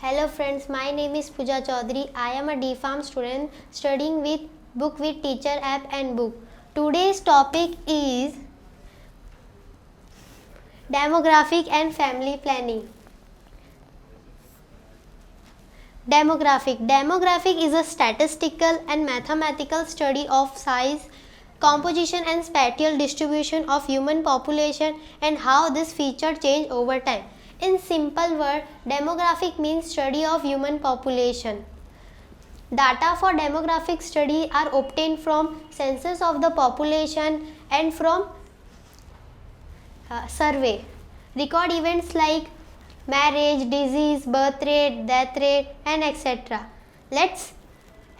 Hello friends, my name is Pooja Chaudhary. I am a DPharm student studying with Book with Teacher app and book. Today's topic is demographic and family planning. Demographic is a statistical and mathematical study of size, composition and spatial distribution of human population and how this feature change over time. In simple word, demographic means study of human population. Data for demographic study are obtained from census of the population and from survey. Record events like marriage, disease, birth rate, death rate and etc. Let's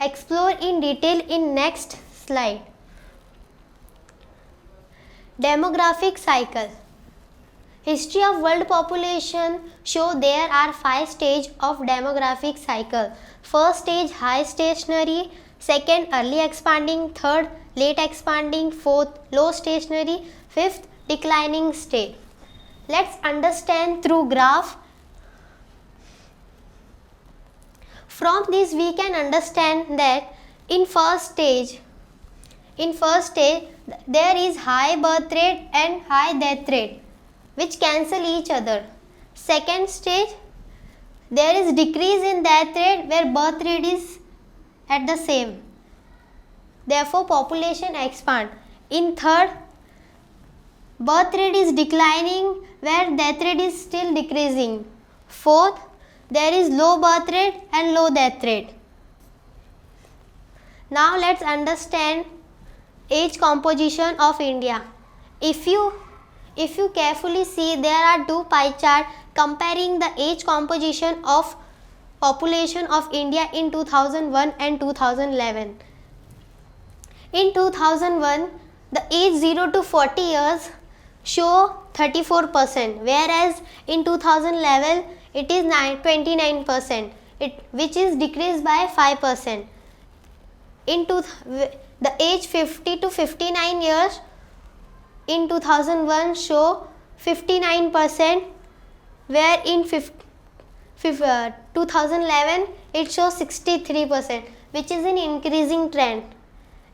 explore in detail in next slide. Demographic cycle. History of world population show there are 5 stages of demographic cycle. First stage high stationary, second early expanding, third late expanding, fourth low stationary, fifth declining state. Let's understand through graph. From this we can understand that in first stage there is high birth rate and high death rate which cancel each other. Second stage, there is decrease in death rate where birth rate is at the same. Therefore, population expand. In third, birth rate is declining where death rate is still decreasing. Fourth, there is low birth rate and low death rate. Now let's understand age composition of India. If you carefully see, there are two pie charts comparing the age composition of population of India in 2001 and 2011. In 2001, the age 0 to 40 years show 34%, whereas in 2011 it is 29%, which is decreased by 5%. The age 50 to 59 years in 2001 show 59%, where in 2011 it shows 63%, which is an increasing trend.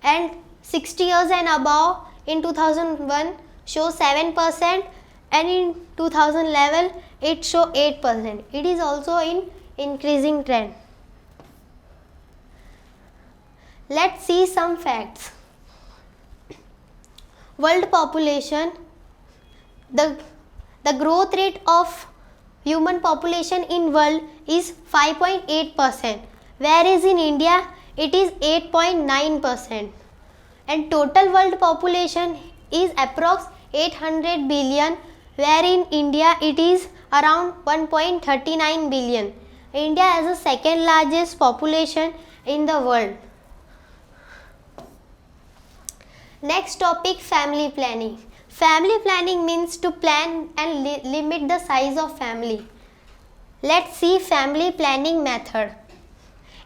And 60 years and above in 2001 show 7%, and in 2011 it show 8%. It is also in increasing trend. Let's see some facts. World population, the growth rate of human population in world is 5.8%, whereas in India it is 8.9%, and total world population is approx 800 billion, where in India it is around 1.39 billion. India has the second largest population in the world. Next topic, family planning. Family planning means to plan and limit the size of family. Let's see family planning method.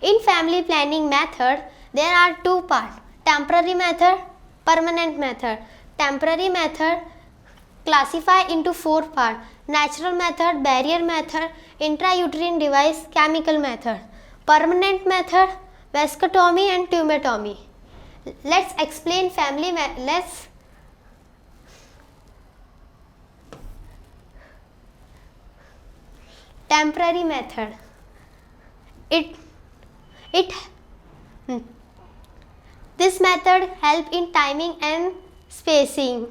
In family planning method, there are two parts: temporary method, permanent method. Temporary method classify into 4 parts: natural method, barrier method, intrauterine device, chemical method. Permanent method, vasectomy and tumotomy. Let's explain family temporary method. This method help in timing and spacing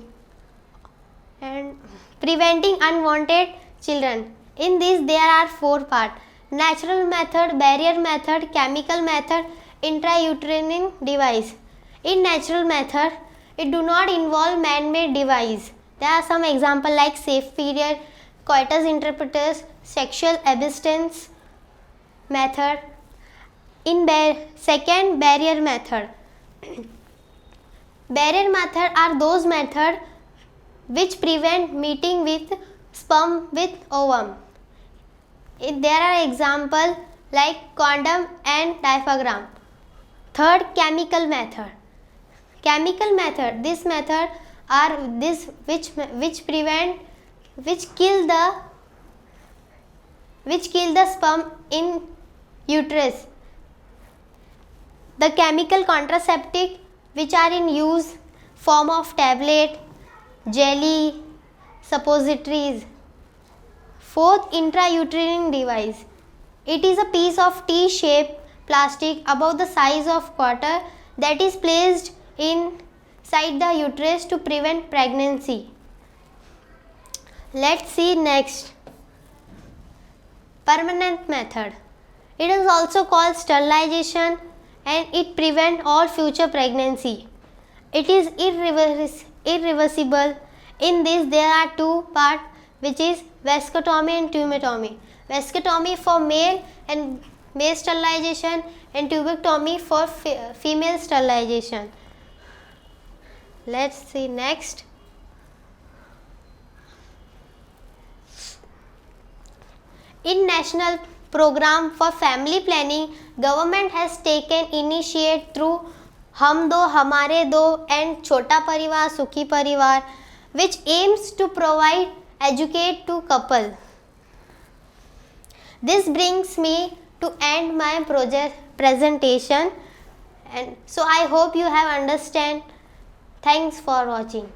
and preventing unwanted children. In this there are 4 parts: natural method, barrier method, chemical method, intrauterine device. In natural method, it do not involve man-made device. There are some examples like safe period, coitus interruptus, sexual abstinence method. In second, barrier method. Barrier method are those methods which prevent meeting with sperm with ovum. There are examples like condom and diaphragm. Third, chemical method. Chemical method, this method are which kill the which kill the sperm in uterus. The chemical contraceptive which are in use form of tablet, jelly, suppositories. Fourth, intrauterine device. It is a piece of T-shaped plastic about the size of quarter that is placed inside the uterus to prevent pregnancy. Let's see next. Permanent method. It is also called sterilization and it prevents all future pregnancy. It is irreversible. In this there are two parts, which is vasectomy and tumoectomy. Vasectomy for male and male sterilization and tumoectomy for female sterilization. Let's see next. In National Program for Family Planning, government has taken initiative through हम दो हमारे दो and छोटा परिवार सुखी परिवार, which aims to provide educate to couple. This brings me to end my presentation, and so I hope you have understand. Thanks for watching.